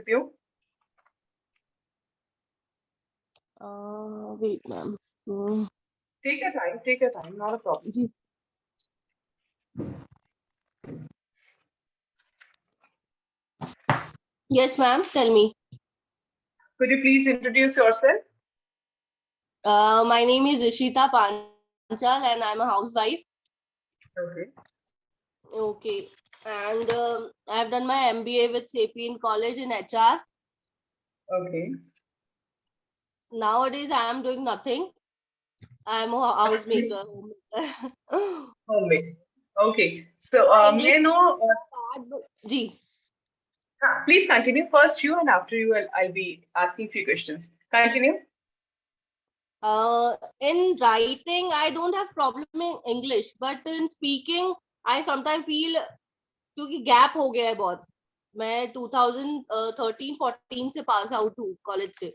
you? Wait, ma'am. Take your time, not a problem. जी. Yes, ma'am. Tell me. Could you please introduce yourself? My name is Ishita Panchal and I'm a housewife. Okay. Okay. And I've done my MBA with Sapien College in HR. Okay. Nowadays, I am doing nothing. I'm a housemaker. Homemade. Okay. So, My may English I know? Ji. Please continue. First you, and after you, I'll be asking few questions. Continue. In writing, I don't have problem in English, but in speaking, I sometimes feel क्योंकि gap हो गया है बहुत. मैं 2013-14 से pass out हूँ college से,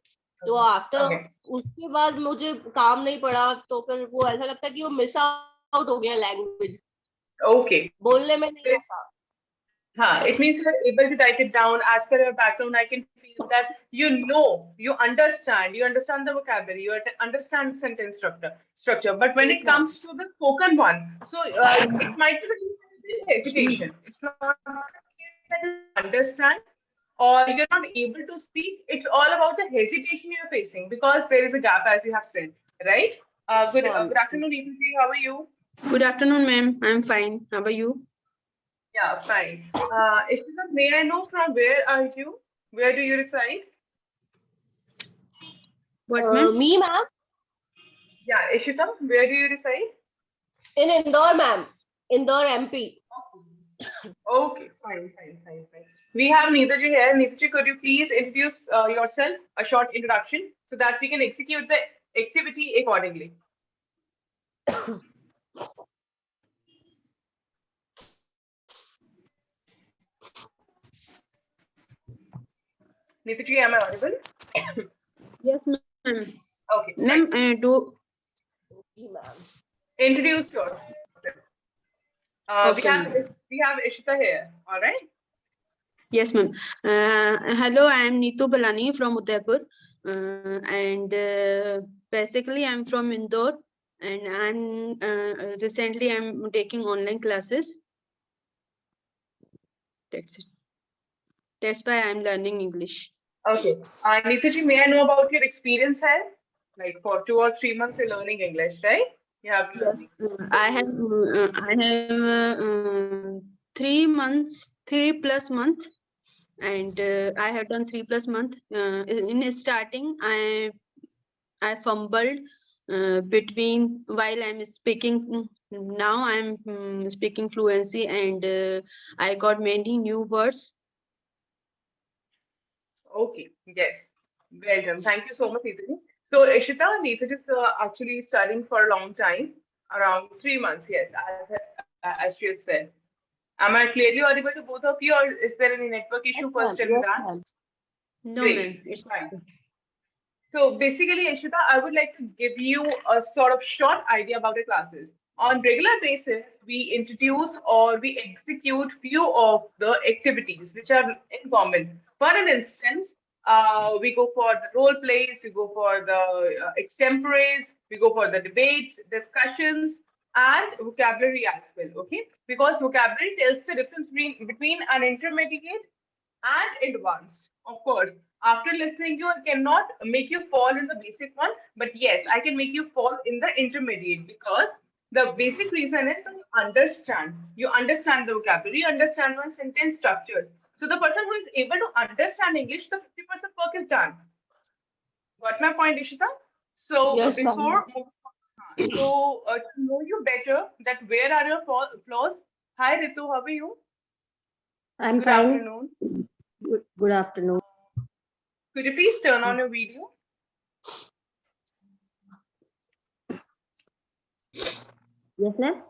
तो आफ्टर Okay. उसके बाद मुझे काम नहीं पड़ा, तो फिर वो ऐसा लगता है कि वो मिस आउट हो गया लैंग्वेज, Okay. बोलने में नहीं आता. It means you're able to write it down. As per your background, I can feel that you understand the vocabulary, you understand sentence structure. But when Yes, it ma'am. comes to the spoken one, so it might be the hesitation. It's not that you understand or you're not able to speak. It's all about the hesitation you're facing because there is a gap, as you have said, right? Good Ma'am. afternoon, Recently. How are you? Good afternoon, ma'am. I'm fine. How are you? Yeah, fine. Ishita, may I know from where are you? Where do you reside? What, ma'am? Me, ma'am, Yeah, Ishita, where do you reside? in Indore, ma'am. Indore, MP. Okay, fine. We have Neetaji here. Neetaji, could you please introduce yourself, a short introduction, so that we can execute the activity accordingly? Neetaji, am I audible? Yes, ma'am. Okay, Ma'am, fine. Ji, ma'am. Introduce yourself. We okay, have ma'am. we have Ishita here. All right. Yes, ma'am. Hello, I am Neetu Balani from Udaipur. And basically, I'm from Indore. And recently I'm taking online classes. That's it. That's why I'm learning English. Okay. Neetaji, may I know about your experience here? Like for 2 or 3 months, you're learning English, right? You have been Yes, learning. I have 3 months, 3+ months, and I have done 3+ months. In starting, I fumbled between while I'm speaking. Now I'm speaking fluency, and I got many new words. Okay. Yes. Well done. Thank you so much, Neetaji. So, Ishita, Neetaji is actually studying for a long time, around 3 months. Yes, as she has said. Am I clearly audible to both of you, or is there any network issue? Yes, First, ma'am. tell me Yes, that. ma'am. No, Great. ma'am. It's Fine. So basically, Ishita, I would like to give you a sort of short idea about the classes. On regular basis, we introduce or we execute few of the activities which are in common. For an instance, we go for the role plays, we go for the extemporaries, we go for the debates, discussions, and vocabulary as well. Okay, because vocabulary tells the difference between an intermediate and advanced. Of course, after listening you, I cannot make you fall in the basic one, but yes, I can make you fall in the intermediate because the basic reason is that you understand the vocabulary, you understand the sentence structures. So the person who is able to understand English, the 50% work is done. Got my point, Ishita? So Yes, ma'am. before to know you better, that where are your flaws? Hi Ritu, how are you? I'm Good fine. afternoon. Good afternoon. Could you please turn on your video? Yes, ma'am.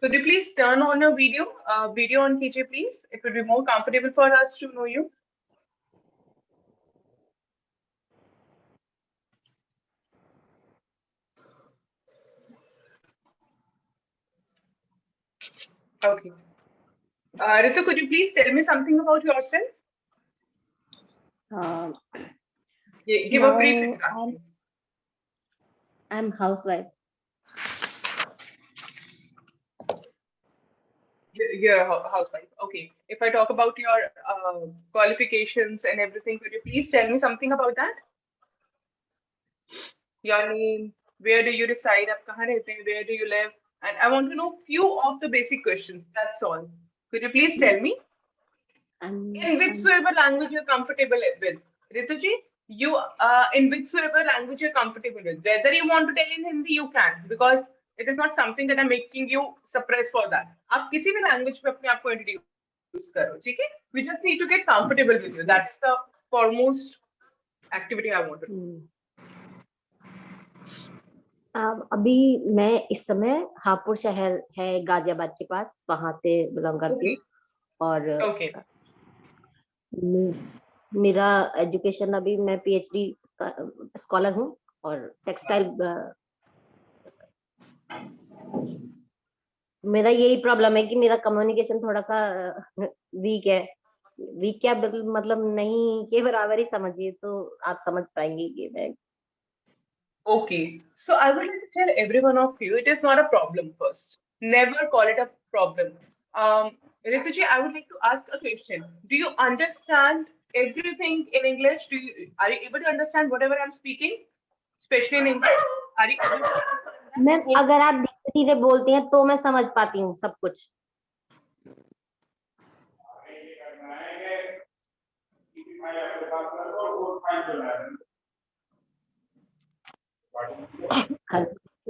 Could you please turn on your video on KJ, please? It would be more comfortable for us to know you. Okay. Ritu, could you please tell me something about yourself? Uh, Give a brief now introduction. I'm housewife. You're a housewife. Okay. If I talk about your qualifications and everything, could you please tell me something about that? Your name, where do you reside, आप कहाँ रहते हैं, where do you live? And I want to know few of the basic questions. That's all. Could you please tell me I'm, in I'm whichsoever language you're comfortable with? Rituji, you in whichsoever language you're comfortable with. Whether you want to tell in Hindi, you can, because it is not something that I'm making you suppress for that. आप किसी भी language पे अपने आप को introduce करो, ठीक है? We just need to get comfortable with you. That's the foremost activity I want to do. अभी मैं इस समय हापुड़ शहर है गाजियाबाद के पास, वहां से बिलोंग करती हूँ। और Okay. मेरा एजुकेशन अभी मैं पीएचडी स्कॉलर हूँ और टेक्सटाइल मेरा यही प्रॉब्लम है कि मेरा कम्युनिकेशन थोड़ा सा वीक है। वीक क्या मतलब नहीं के बराबर ही समझिए, तो आप समझ पाएंगे कि मैं Okay, so I would like to tell every one of you, it is not a problem first. Never call it a problem. Rituji, I would like to ask a question. Do you understand everything in English? Are you able to understand whatever I'm speaking, especially in English? Are you able to understand ma'am that? अगर आप धीरे धीरे बोलती हैं तो मैं समझ पाती हूँ सब कुछ।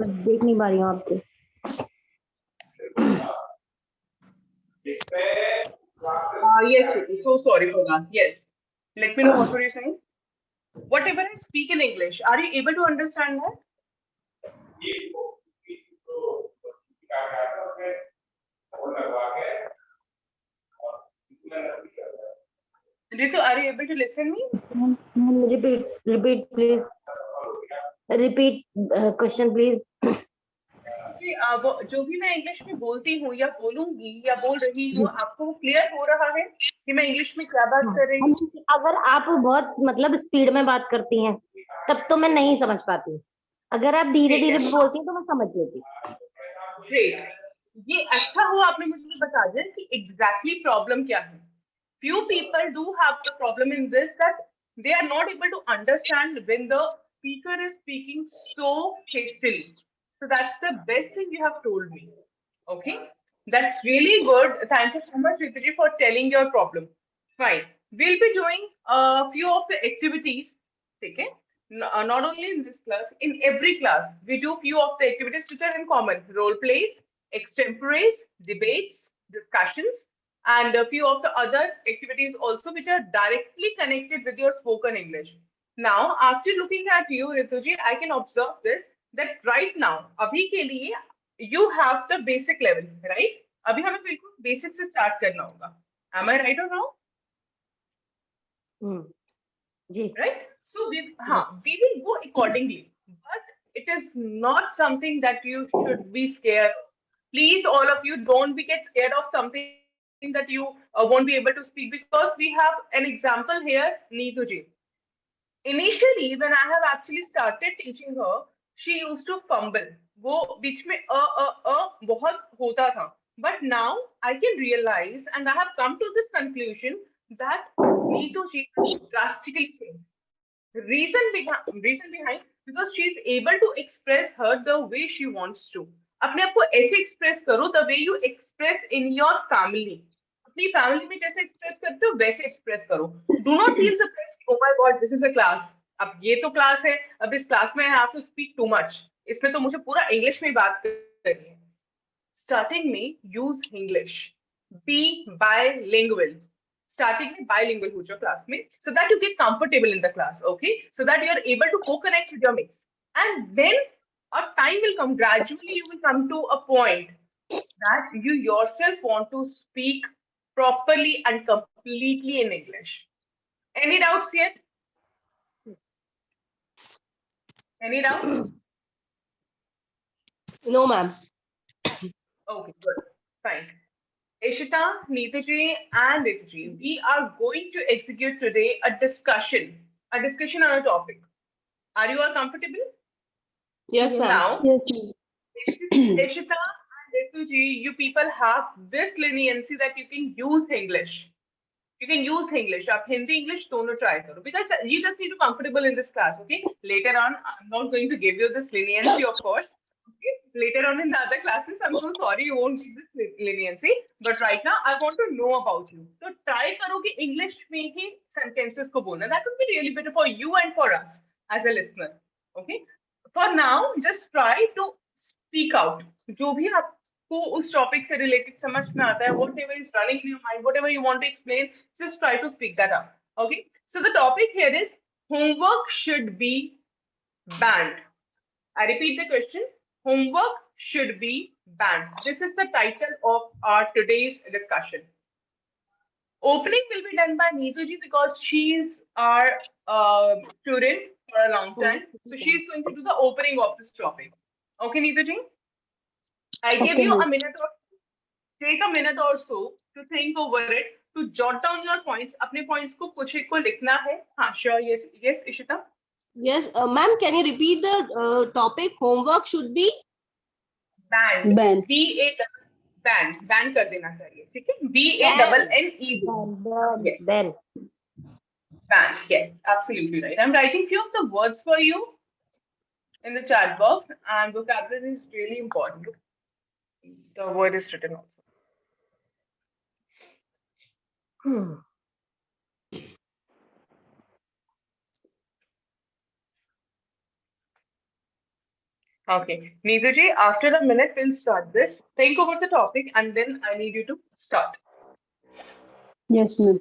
देख नहीं पा रही हूँ आपसे। Yes, Rituji, so sorry for that. Yes. Let me know what were you saying. Whatever I speak in English, are you able to understand that? Ritu, are you able to listen me? Repeat please. Repeat question please. जो भी मैं English में बोलती हूँ या बोलूंगी या बोल रही हूँ, आपको वो क्लियर हो रहा है कि मैं इंग्लिश में क्या बात कर रही हूँ? अगर आप बहुत मतलब स्पीड में बात करती हैं तब तो मैं नहीं समझ पाती। अगर आप धीरे धीरे बोलती हैं तो मैं समझ लेती। ग्रेट, ये अच्छा हुआ आपने मुझे बता दिया कि एग्जैक्टली प्रॉब्लम क्या है. Few people do have the problem in this, that they are not able to understand when the speaker is speaking so hastily. So that's the best thing you have told me. Okay, that's really good. Thank you so much, Rituji, for telling your problem. Fine. We'll be doing a few of the activities. Okay. Not only in this class, in every class, we do few of the activities which are in common. Role plays, extemporaries, debates, discussions, and a few of the other activities also which are directly connected with your spoken English. Now, after looking at you, Rituji, I can observe this, that right now, abhi ke liye, you have the basic level, right? Abhi hame bilkul basic se start karna hoga. Am I right or wrong? Ji. Right? So we will go accordingly, but it is not something that you should be scared. Please, all of you, don't be get scared of something that you won't be able to speak, because we have an example here, Neetu ji. Initially, when I have actually started teaching her, she used to fumble. वो बीच में बहुत होता था. But now I can realize, and I have come to this conclusion, that Neetu ji has drastically changed. Reason behind, because she is able to express her the way she wants to. अपने आप को ऐसे express करो the way you express in your family. अपनी family में जैसे express करते हो वैसे एक्सप्रेस करो. Do not feel surprise, oh my God this is a class. अब ये तो क्लास है, अब इस क्लास में I have to speak too much, इसमें तो मुझे पूरा इंग्लिश में बात करनी है. स्टार्टिंग में use English, be bilingual. Starting में बायलिंगुअल हो जाओ क्लास में, so that you get comfortable in the class, okay, so that you are able to co-connect with your mates. And then a time will come, gradually you will come to a point that you yourself want to speak properly and completely in English. Any doubts yet? Any doubts? No, ma'am. Okay, good. Fine. Ishita, Neetaji, and Rituji, we are going to execute today a discussion on a topic. Are you all comfortable? Yes, Yes. ma'am. Now, Yes, Ishita and Rituji, you people have this leniency that you can use English. You can use English. आप Hindi English दोनों try करो because you just need to comfortable in this class. Okay. Later on, I'm not going to give you this leniency, of course. Okay. Later on in the other classes, I'm so sorry you won't get this leniency. But right now, I want to know about you. So try करो कि English में ही sentences को बोलना. That would be really better for you and for us as a listener. Okay. For now, just try to speak out. जो भी आप को उस टॉपिक से रिलेटेड समझ में आता है whatever is running in your mind, whatever you want to explain, just try to speak that up. Okay. So the topic here is homework should be banned. I repeat the question. Homework should be banned. This is the title of our today's discussion. Opening will be done by Neetuji because she's our student for a long time. So she's going to do the opening of this topic. Okay, Neetuji? I give okay, you ma'am. a minute or take a minute or so to think over it, to jot down your points. अपने points को कुछ एक को लिखना है. हाँ, sure, yes, yes, Ishita. Yes, ma'am. Can you repeat the topic? Homework should be. Banned. Ban. ban कर देना चाहिए. ठीक है? BANNE. Ben. Yes. Ben. Banned. Yes, absolutely right. I'm writing few of the words for you in the chat box, and vocabulary is really important. The word is written also. Hmm. Okay. Neetaji, after a minute, we'll start this. Think over the topic, and then I need you to start. Yes, ma'am.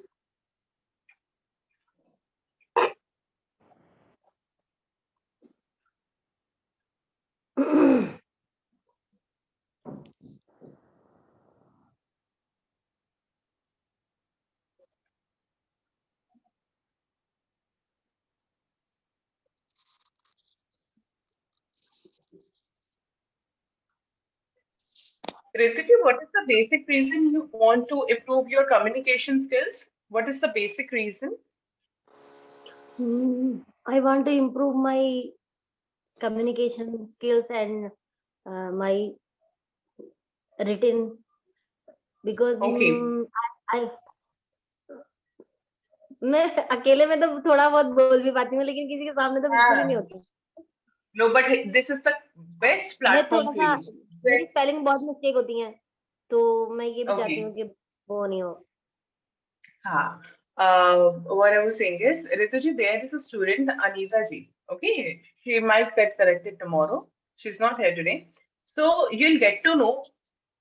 Ritika, what is the basic reason you want to improve your communication skills? What is the basic reason? I want to improve my communication skills and my written because Okay. I मैं अकेले में तो थोड़ा बहुत बोल भी पाती हूँ लेकिन किसी के सामने तो बिल्कुल ही नहीं होती. No, but this is the best मैं platform थोड़ा for सा you. मेरी स्पेलिंग बहुत मिस्टेक होती हैं तो मैं ये भी चाहती Okay. हूँ कि वो नहीं हो. हाँ. What I was saying is, Rituji, there is a student, Anita ji. Okay, she might get corrected tomorrow. She's not here today. So you'll get to know,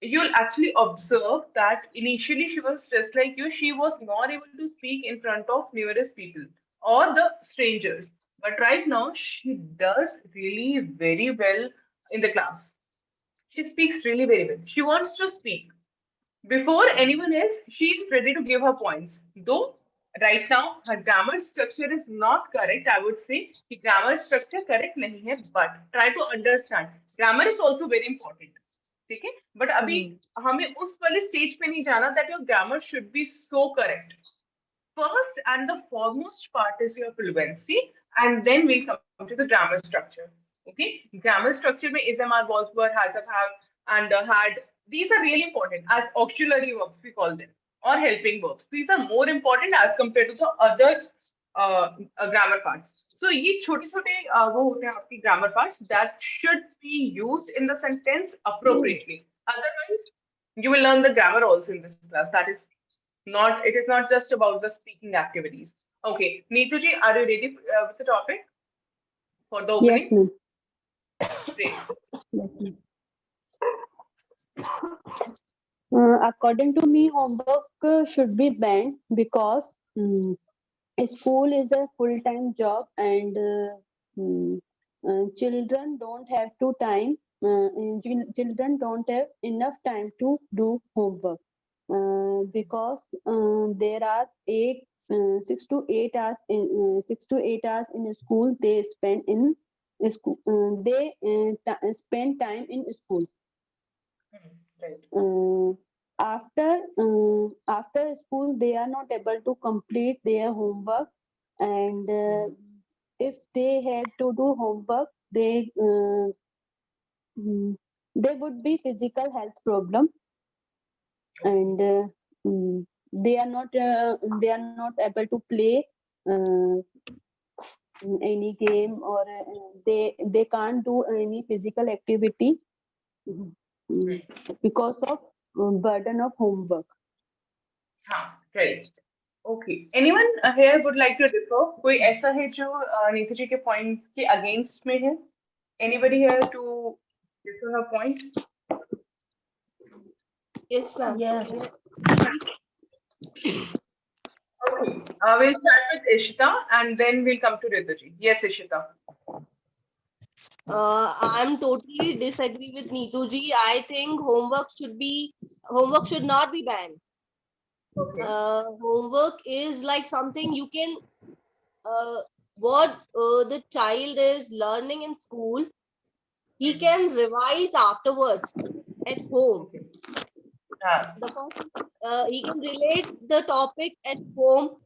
you'll actually observe that initially she was just like you. She was not able to speak in front of numerous people or the strangers. But right now, she does really very well in the class. She speaks really very well. She wants to speak. Before anyone else, she is ready to give her points. Though right now her grammar structure is not correct, I would say कि grammar structure correct नहीं है, but try to understand. Grammar is also very important. ठीक है? But अभी हमें उस वाले stage पे नहीं जाना that your grammar should be so correct. First and the foremost part is your fluency, and then we'll come to the grammar structure. Okay, grammar structure में is, am, are, was, were, has, have, and had. These are really important as auxiliary verbs we call them, or helping verbs. These are more important as compared to the other grammar parts. So ये छोटे छोटे वो होते हैं आपकी grammar parts that should be used in the sentence appropriately. Otherwise, you will learn the grammar also in this class. That is not, it is not just about the speaking activities. Okay, Neetuji, are you ready with the topic for the Yes, opening? ma'am. Great. Yes, ma'am. According to me, homework should be banned because school is a full-time job and children don't have to time. Children don't have enough time to do homework because there are 6 to 8 hours in school they spend in school. They spend time in school. Right. after school they are not able to complete their homework, and if they have to do homework, there would be physical health problem, and they are not able to play uh, any game, or they can't do any physical activity mm, because of burden of homework. हाँ, right. Okay. Anyone here would like to differ? कोई ऐसा है जो नीतू जी के point के against में है? Anybody here to differ her point? Yes, ma'am. Yes. Okay. We'll start with Ishita and then we'll come to Ritu ji. Yes, Ishita. I'm totally disagree with Neetu ji. I think homework should not be banned. Okay. Homework is like something you can what the child is learning in school, he can revise afterwards at home. Okay. The first, he can relate the topic at home.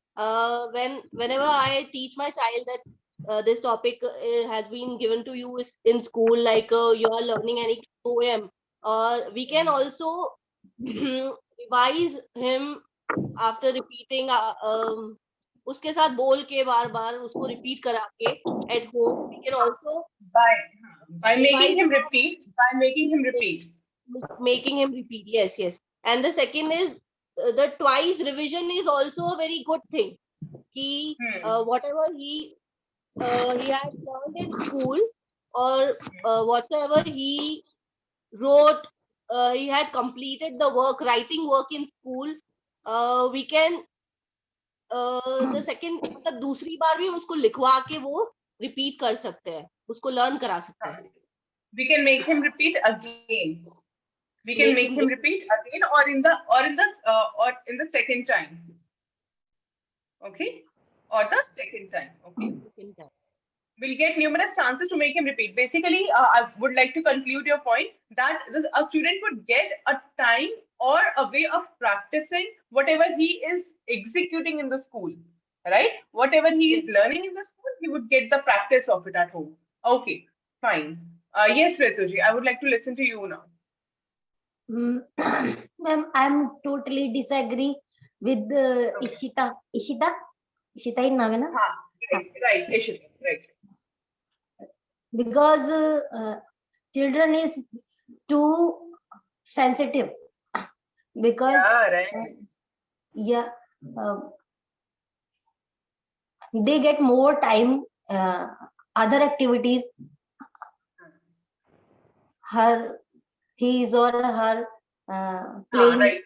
Whenever I teach my child that this topic has been given to you in school, like you are learning any poem, or we can also revise him after repeating. उसके साथ बोल के बार बार उसको repeat करा के at home. We can also By making revise him repeat. By making him repeat. making him repeat. Yes. And the second is the twice revision is also a very good thing. He whatever he had learned in school, or whatever he wrote, he had completed the work, writing work in school. We can the second मतलब दूसरी बार भी हम उसको लिखवा के वो repeat कर सकते हैं, उसको learn करा सकते हैं. We can make him repeat again. We can make him repeat again, or in the second time. Okay, or the second time. Okay. We'll get numerous chances to make him repeat. Basically, I would like to conclude your point that a student would get a time or a way of practicing whatever he is executing in the school, right? Whatever he is learning in the school, he would get the practice of it at home. Okay, fine. Yes, Rituji, I would like to listen to you now. Ma'am, I'm totally disagree with Ishita. Ishita ही नाम है ना? Right, Ishita, right. Because children is too sensitive. Because they get more time, other activities. His or her playing,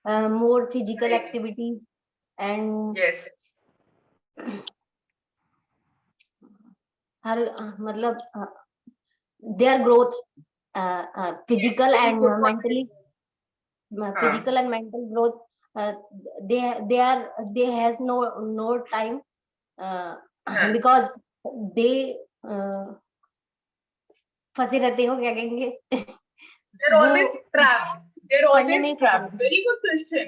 more physical activities, and her their growth, physical and mentally, physical and mental growth. They has no time, because they फंसे रहते हो, क्या कहेंगे? They're always trapped. They're always trapped. Very good question.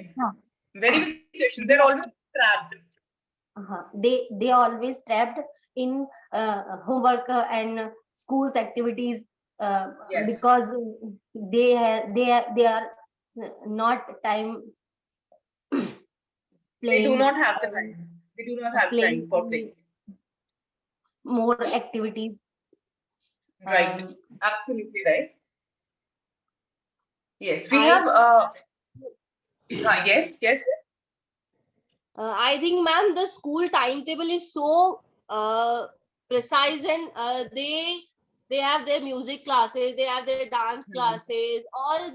Very good question. They're always trapped. They are always trapped in homework and schools activities, because they are not time playing. They do not have the time. They do not have time for playing. More activities. Right. Absolutely right. Yes, we have. Yes. I think, ma'am, the school timetable is so precise, and they have their music classes, they have their dance classes, all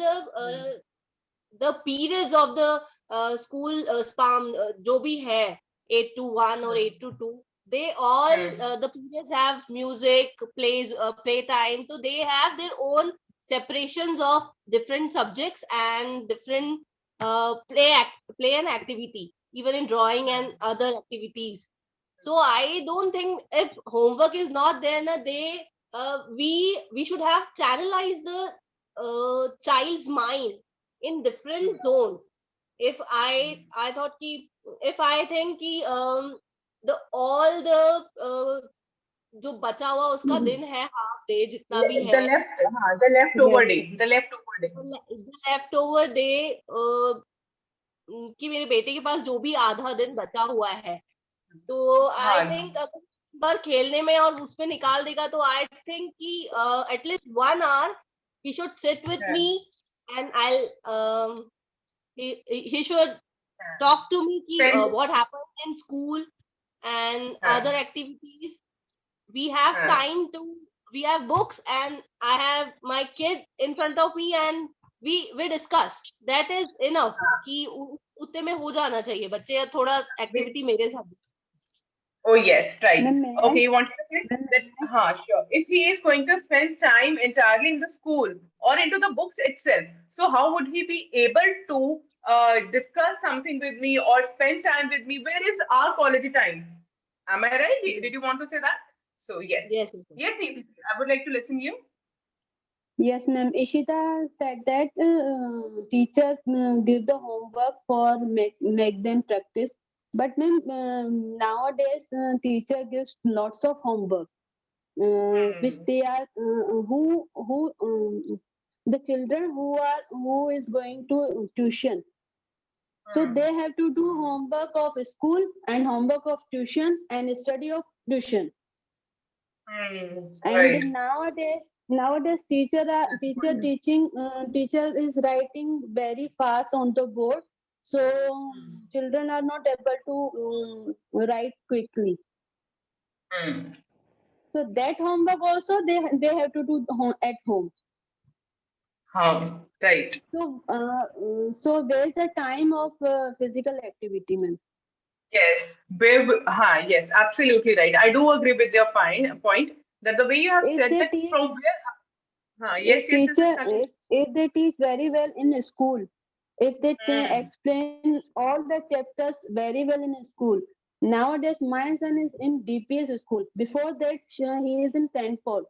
the periods of the school span जो भी है 8 to 1 or 8 to 2, they all the periods have music, play time, so they have their own separations of different subjects and different play and activity, even in drawing and other activities. So I don't think if homework is not there, we should have channelized the child's mind in different zone. If I thought ki, if I think ki the all the जो बचा हुआ उसका दिन है, half day जितना भी है, the leftover Yes. day, the leftover day. Left over day, कि मेरे बेटे के पास जो भी आधा दिन बचा हुआ है, तो आई हाँ, थिंक पर खेलने में और उसमें निकाल देगा, तो आई थिंक कि at least 1 hour he should sit with me and I'll he should talk to me ki, Spend- what happened in school and हाँ, other activities. We have हाँ. time to, we have books and I have my kid in front of me and we discuss. That is enough कि उतने में हो जाना चाहिए, बच्चे थोड़ा एक्टिविटी मेरे साथ. Oh yes, right. Ma'am, may I? Okay, you want to say that? Sure. If he is going to spend time entirely in the school or into the books itself, so how would he be able to discuss something with me or spend time with me? Where is our quality time? Am I right? Did you want to say that? So yes, Yes. yes, Deepti, I would like to listen to you. Yes, ma'am. Ishita said that teachers give the homework for make them practice. But ma'am, nowadays teacher gives lots of homework, which they are the children who is going to tuition. So they have to do homework of school and homework of tuition and study of tuition. Right. And nowadays teacher is writing very fast on the board, so children are not able to write quickly. Hmm. So that homework also they have to do at home. Right. So there is a time of physical activity, ma'am. Yes, yes, absolutely right. I do agree with your point that the way you have If said they that teach, from where, yes, if yes, yes, yes, teacher continue. if they teach very well in school, if they Hmm. explain all the chapters very well in school. Nowadays my son is in DPS school. Before that he is in St. Paul.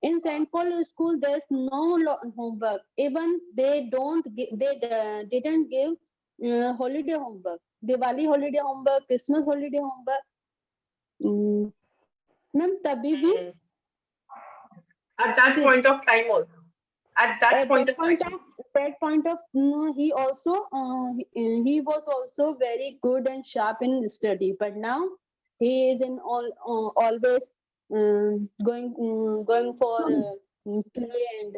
In St. Paul school there's no homework. Even they didn't give holiday homework, Diwali holiday homework, Christmas holiday homework. Ma'am, तभी भी Hmm. At that point of time also. At that at point of time. that point of he also he was also very good and sharp in study, but now he is in always going for play and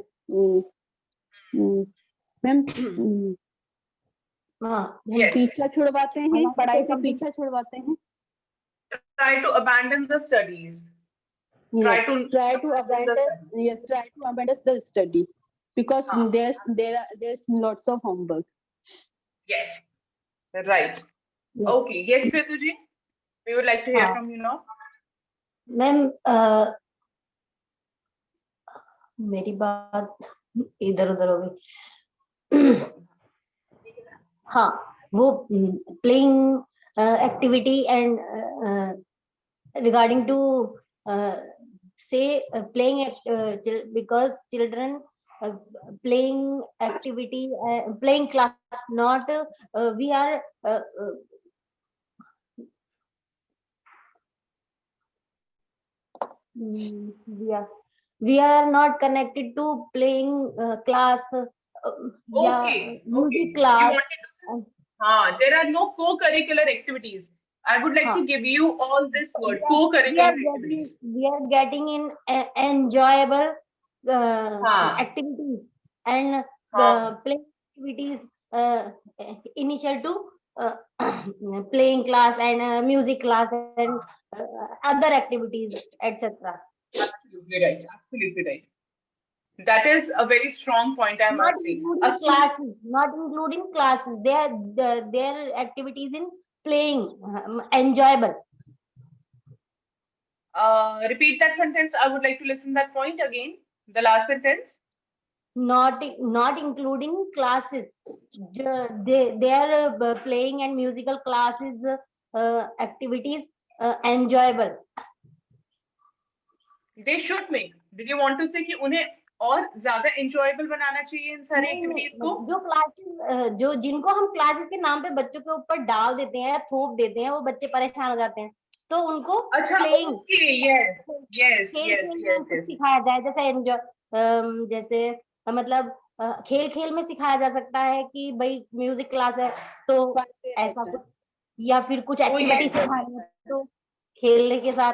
ma'am Yes. पीछा छुड़वाते हैं, पढ़ाई से पीछा छुड़वाते हैं. Try to abandon the studies. Yes, Try to abandon the studies. try to abandon the study because Huh. there's lots of homework. Yes. Right. Yes. Okay. Yes, Prituji. We would like to hear from you now. Ma'am मेरी बात इधर उधर हो गई. हाँ, वो playing activity and regarding to say playing because children playing activity playing class not we are we are not connected to playing class Okay. music You class. wanted to say, there are no co-curricular activities. I would like to give you all this word, co-curricular activities. We are getting in enjoyable activities and playing activities initial to playing class and music class and other activities, etc. Absolutely right. Absolutely right. That is a very strong point, I Not must say. including classes, not including classes. Their activities in playing enjoyable. Repeat that sentence. I would like to listen that point again. The last sentence. Not including classes. Their playing and musical classes activities enjoyable. They should make. Did you want to say कि उन्हें और ज्यादा enjoyable बनाना चाहिए इन सारी नहीं, activities को? जो classes जो जिनको हम क्लासेस के नाम पे बच्चों के ऊपर डाल देते हैं या थोप देते हैं, वो बच्चे परेशान हो जाते हैं। तो उनको अच्छा, प्लेइंग, ओके, यस यस खेल यस खेल में यस कुछ यस। सिखाया जाए, जैसे एंजॉय, जैसे मतलब खेल खेल में सिखाया जा सकता है कि भाई म्यूजिक क्लास है तो ऐसा कुछ, या फिर कुछ Oh एक्टिविटी yes. सिखानी है तो खेलने के साथ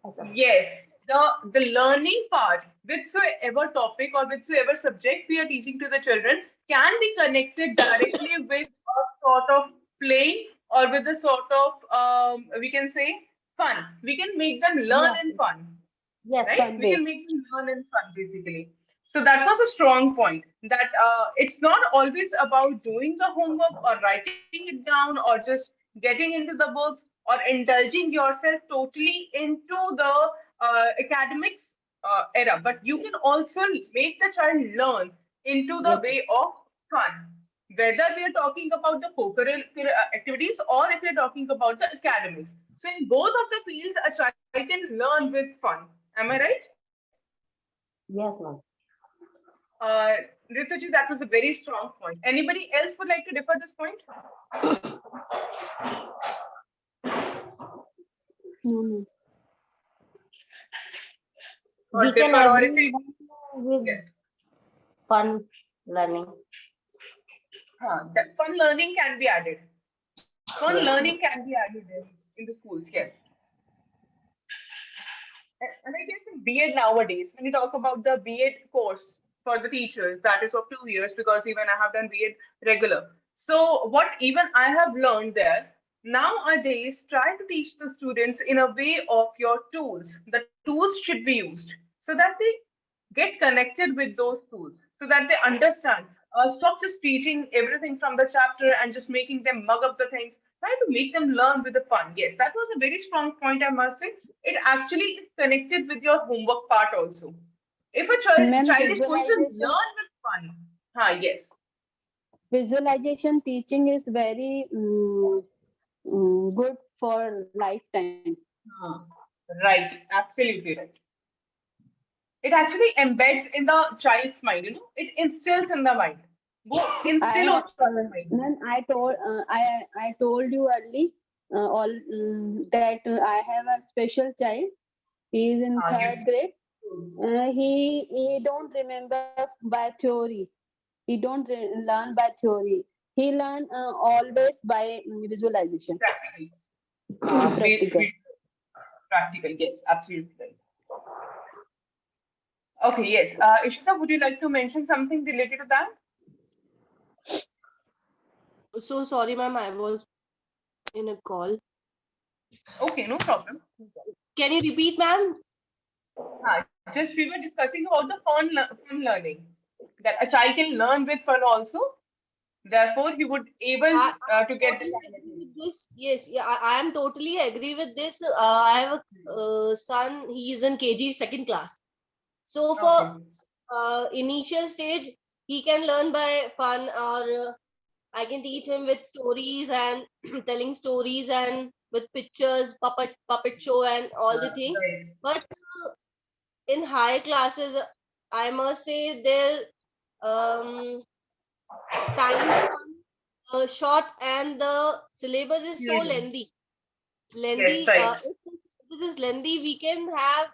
ऐसा। Yes, the learning part, whichsoever topic or whichsoever subject we are teaching to the children, can be connected directly with a sort of playing or with a sort of we can say fun. We can make them learn Yes, in fun, yes, right? Fun We way. can make them learn in fun basically. So that was a strong point that it's not always about doing the homework or writing it down or just getting into the books or indulging yourself totally into the academics era, but you can also make the child learn into the yes, way of fun. Whether we are talking about the co-curricular activities or if we are talking about the academics. So in both of the fields, a child can learn with fun. Am I right? yes, ma'am. Rituji, that was a very strong point. Anybody else would like to differ this point? No, no. We Or can differ, or if agree it, with yes. fun learning. That fun learning can be added. Fun Yes, learning can be added in the schools, yes. And I guess in B.Ed nowadays, when you talk about the B.Ed course for the teachers, that is of 2 years because even I have done B.Ed regular. So what even I have learned there, nowadays try to teach the students in a way of your tools. The tools should be used so that they get connected with those tools so that they understand. Stop just teaching everything from the chapter and just making them mug up the things. Try to make them learn with the fun. Yes, that was a very strong point, I must say. It actually is connected with your homework part also. If a Ma'am, child is going to learn with fun, yes, visualization teaching is very good for lifetime. Hmm. Right, absolutely right. It actually embeds in the child's mind, it instills in the mind. वो instill I होता है हमारे mind में. Ma'am, I told you early all that I have a special child. He is in हाँ, third grade. He don't remember by theory. He don't learn by theory. He learn always by visualization, practical. practical. Practical, yes, absolutely right. Okay, yes. Ishita, would you like to mention something related to that? So sorry, ma'am, I was in a call. Okay, no problem. Can you repeat, ma'am? Just we were discussing about the fun learning. That a child can learn with fun also. Therefore, he would able I to get the totally kind of agree thing. with this. Yes, yeah, I am totally agree with this. I have a son. He is in KG second class. So for Okay. initial stage, he can learn by fun, or I can teach him with stories and telling stories and with pictures, puppet show, and all the things. Right. But in higher classes, I must say their um, times short and the syllabus is so Hmm. lengthy. Yes, Lengthy. right. If it is lengthy, we can have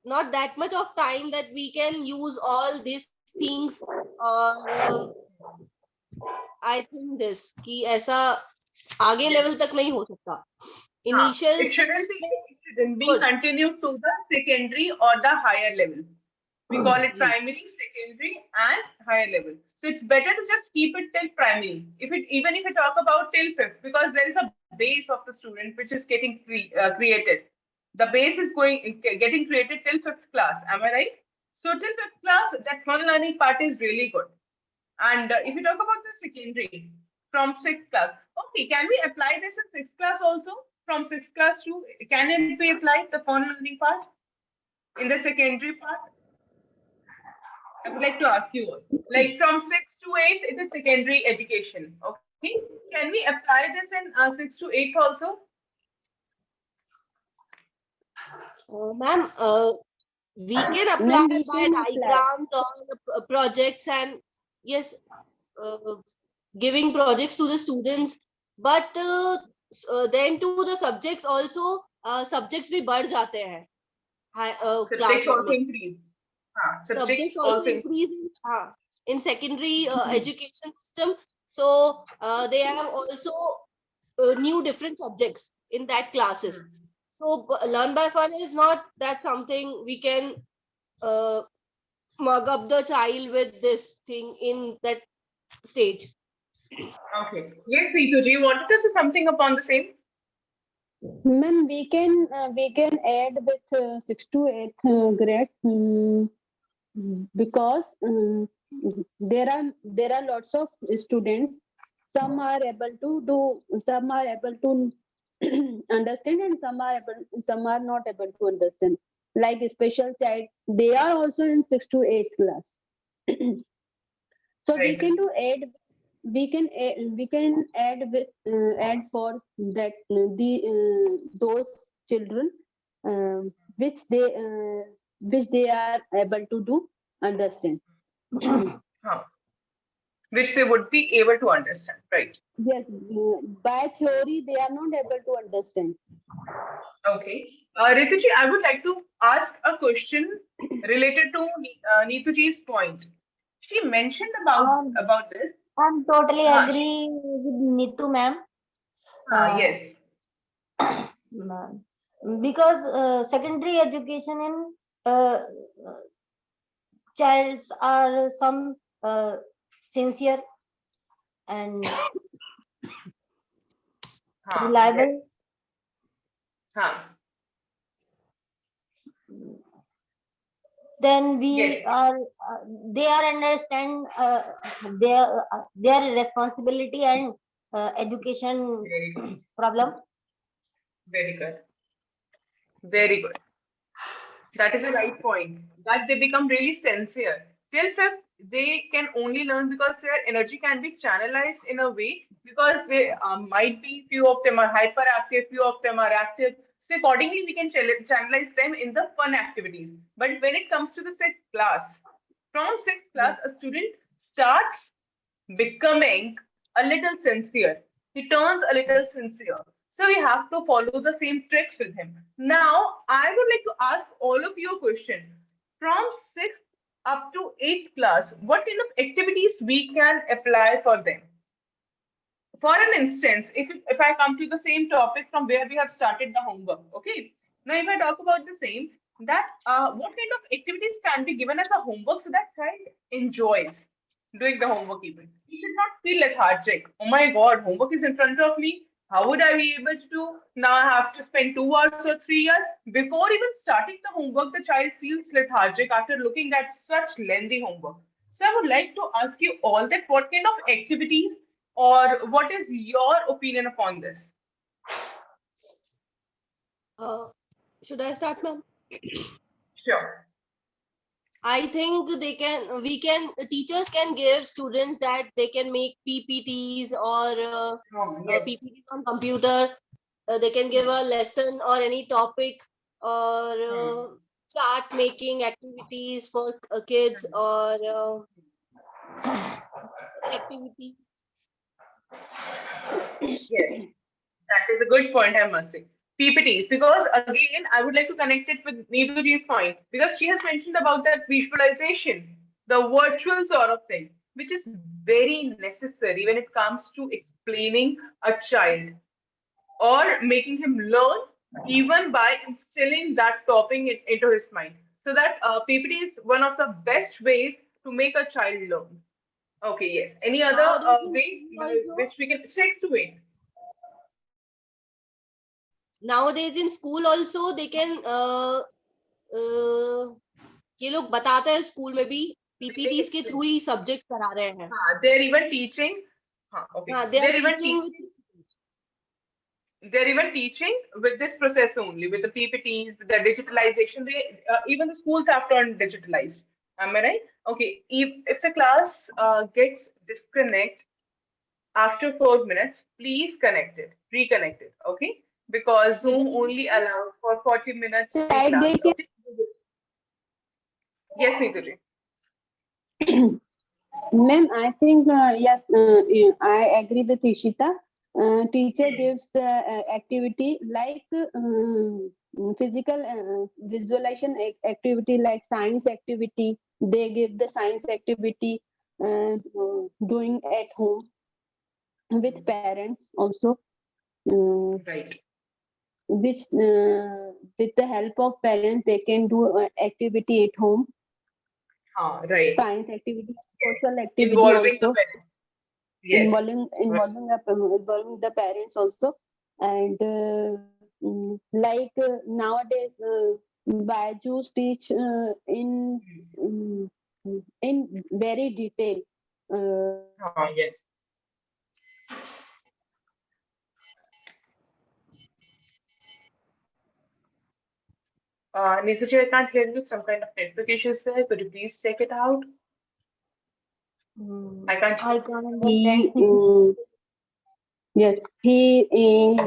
not that much of time that we can use all these things. Or I think this कि ऐसा आगे Yes. Level तक नहीं हो सकता. Huh. Initial It shouldn't stage be में it shouldn't be good. continued to the secondary or the higher level. We call it ji. primary, secondary, and higher level. So it's better to just keep it till primary. If it even if we talk about till fifth, because there is a base of the student which is getting created. The base is getting created till fifth class. Am I right? So till fifth class, that fun learning part is really good. And if you talk about the secondary from sixth class, okay, can we apply this in sixth class also? From sixth class to can it be applied the fun learning part in the secondary part? I would like to ask you all. Like from 6 to 8, it is secondary education. Okay. Can we apply this in 6 to 8 also? Ma'am, We can apply Ma'am, we by can apply. diagrams or projects, and yes, uh, giving projects to the students. But then to the subjects also, subjects भी बढ़ जाते हैं Subjects classes also में. increase. Subjects Subjects also also increase in secondary education system. So they have also new different subjects in that classes. So learn by fun is not that something we can uh, mug up the child with this thing in that stage. Okay. Yes, Ritu, do you wanted to say something upon the same? Ma'am, we can add with 6 to 8 grades, because there are lots of students. Some are able to do, some are able to understand, and some are not able to understand. Like a special child, they are also in 6 to 8 class. So we Right. can do add, we can add with add for that the those children which they are able to do understand. Huh. Which they would be able to understand. Right. Yes, by theory they are not able to understand. Okay. Rituji, I would like to ask a question related to Neetuji's point. She mentioned Um, about this. I'm totally She, agree with Neetu ma'am. yes. Ma'am. Because secondary education in uh, childs are some sincere and Yes. reliable. Then we Yes. are they are understand their responsibility and education Very good. problem. Very good. Very good. That is a right point. That they become really sincere. Till fifth, they can only learn because their energy can be channelized in a way because they might be few of them are hyperactive, few of them are active. So accordingly, we can channelize them in the fun activities. But when it comes to the sixth class, from sixth class, a student starts becoming a little sincere. He turns a little sincere. So we have to follow the same tricks with him. Now, I would like to ask all of you a question. From sixth up to eighth class, what kind of activities we can apply for them? For an instance, if I come to the same topic from where we have started the homework, okay. Now, if I talk about the same, that what kind of activities can be given as a homework so that child enjoys doing the homework even. He should not feel lethargic. Oh my God, homework is in front of me. How would I be able to do? Now I have to spend 2 hours or 3 hours. Before even starting the homework, the child feels lethargic after looking at such lengthy homework. So I would like to ask you all that what kind of activities or what is your opinion upon this? Should I start, ma'am? Sure. I think teachers can give students that they can make PPTs or Yes. PPTs on computer. They can give a lesson or any topic or chart making activities for kids or activity. Yes. That is a good point, I must say. PPTs, because again, I would like to connect it with Neetuji's point, because she has mentioned about that visualization, the virtual sort of thing, which is very necessary when it comes to explaining a child or making him learn, even by instilling that topic into his mind. So that PPT is one of the best ways to make a child learn. Okay, yes. Any other Nowadays in way school also, which we can six to eight? nowadays in school also they can ये लोग बताते हैं school में भी PPTs के through ही subject करा रहे हैं. They're even teaching. Okay. They are They're even teaching. they're even teaching with this process only, with the PPTs, with the digitalization. They even the schools have turned digitalized. Am I right? Okay. If the class gets disconnect after 4 minutes, please connect it, reconnect it. Okay, because Zoom only allows for 40 minutes So a like class. they can Okay. Yes, Neetaji. Ma'am, I think yes, I agree with Ishita. Teacher gives the activity like physical visualization activity, like science activity. They give the science activity doing at home with parents also. Right. Which with the help of parents they can do activity at home, Right. science activity, social activity Involving the also, parents. Yes. Right. involving the parents also. And like nowadays Byju's teach in very detail. Yes. Neetaji, I can't hear you. Some kind of network issues there. Could you please check it out? I can't hear. I can't he understand. yes, he is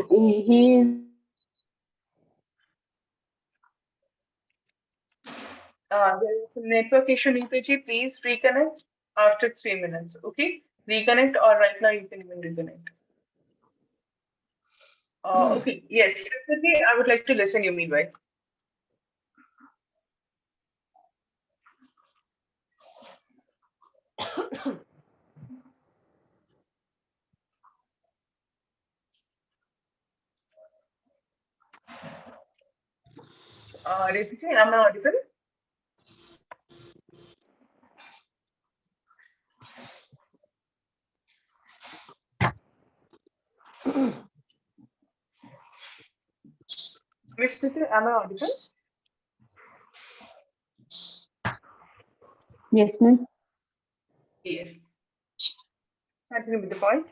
There is a network issue, Neetaji. Please reconnect after 3 minutes. Okay? Reconnect, or right now you can even reconnect. Okay. Yes, definitely. I would like to listen you meanwhile. Neetaji, am I audible? Miss Neetaji, am I audible? yes, ma'am. Yes. Continue with the point.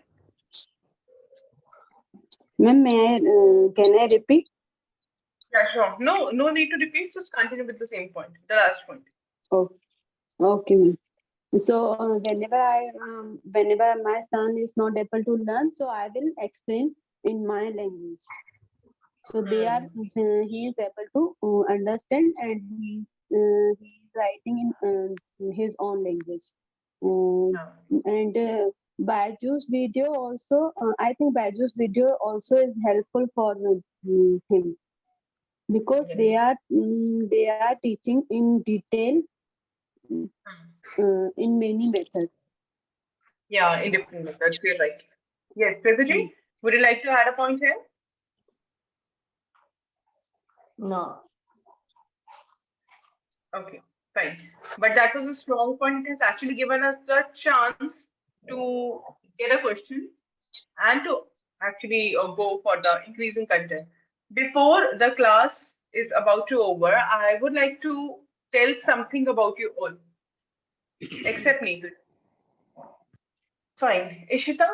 Ma'am, can I repeat? Yeah, sure. No, no need to repeat. Just continue with the same point, the last point. Oh, okay, ma'am. So whenever my son is not able to learn, so I will explain in my language. So he is able to understand, and he is writing in his own language. Yeah. And Byju's video also, I think Byju's video also is helpful for him, because Yes. they are teaching in detail in many methods. Yeah, in different methods. You're right. Yes, Prithiji, would you like to add a point here? No. Okay, fine. But that was a strong point. It has actually given us the chance to get a question and to actually go for the increasing content. Before the class is about to over, I would like to tell something about you all, except me. Fine. Ishita,